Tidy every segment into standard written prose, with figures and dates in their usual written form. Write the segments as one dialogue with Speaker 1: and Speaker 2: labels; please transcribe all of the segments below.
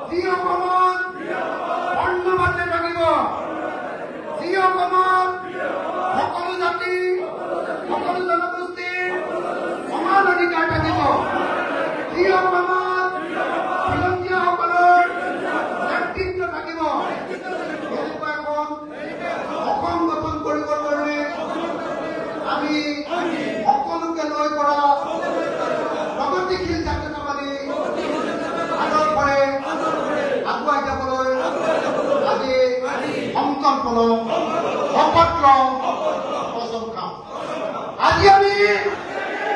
Speaker 1: যি অসমত বৰ্ণবাদে থাকিব, যি অসমত সকলো জাতি সকলো জনগোষ্ঠীৰ সমান অধিকাৰ থাকিব, যি অসমত খিলঞ্জীয়াসকলৰ নেতৃত্ব থাকিব, এনেকুৱা এখন অসম গঠন কৰিবৰ কাৰণে আমি সকলোকে লৈ কৰা প্ৰগতিশীল জাতীয়তাবাদী আদৰ্শৰে আগুৱাই যাবলৈ আজি সংকল্প লওঁ, শপত লওঁ, কচম খাওঁ। আজি আমি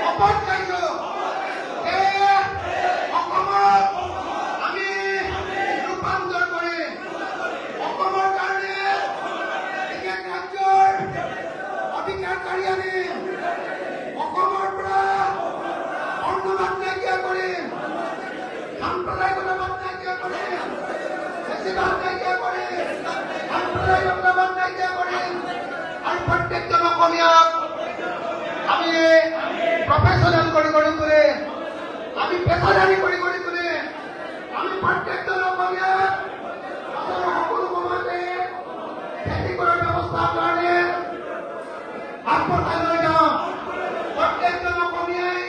Speaker 1: শপত খাইছো যে অসমত আমি ৰূপান্তৰ কৰি অসমৰ কাৰণে বিশেষ ৰাজ্যৰ অধিকাৰকাৰী আনিম, অসমৰ পৰা বৰ্ণবাদ নাইকিয়া কৰিম, সাম্প্ৰদায়িকতাবাদ নাইকিয়া কৰিম, ফেচিবাদ নাইকিয়া কৰিম, সাম্প্ৰদায়িকতাবাদ নাইকিয়া কৰিম আৰু প্ৰত্যেকজন অসমীয়াক আমি প্ৰফেচনেল কৰি তুলিম, আমি পেছাদাৰী কৰি তুলিম, আমি প্ৰত্যেকজন অসমীয়াক সকলো সময়তে খেতি কৰাৰ ব্যৱস্থাৰ কাৰণে আগবঢ়াই লৈ যাওঁ। প্ৰত্যেকজন অসমীয়াই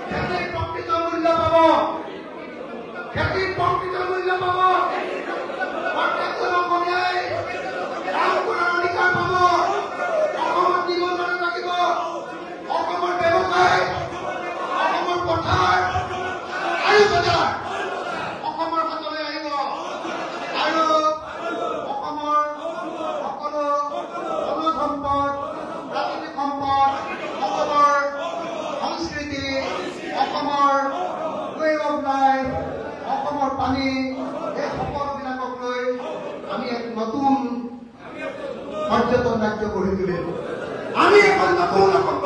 Speaker 1: খেতিৰ প্ৰকৃত মূল্য পাব, খেতিৰ প্ৰকৃত মূল্য পাব, প্ৰত্যেকজন অসমীয়াই কাম কৰাৰ অধিকাৰ পাব, অসমত নিবন্ধন থাকিব, অসমৰ ব্যৱসায়, অসমৰ পথাৰ আৰু বজাৰ অসমৰ হাতলৈ আহিব আৰু অসমৰ সকলো খনিজ সম্পদ, প্ৰাকৃতিক সম্পদ, অসমৰ সংস্কৃতি, অসমৰ ৱে অফ লাইফ, অসমৰ পানী, এই সকলোবিলাকক লৈ আমি এক নতুন পৰ্যটন ৰাজ্য গঢ়ি তুলিম। আমি এখন নতুন অসম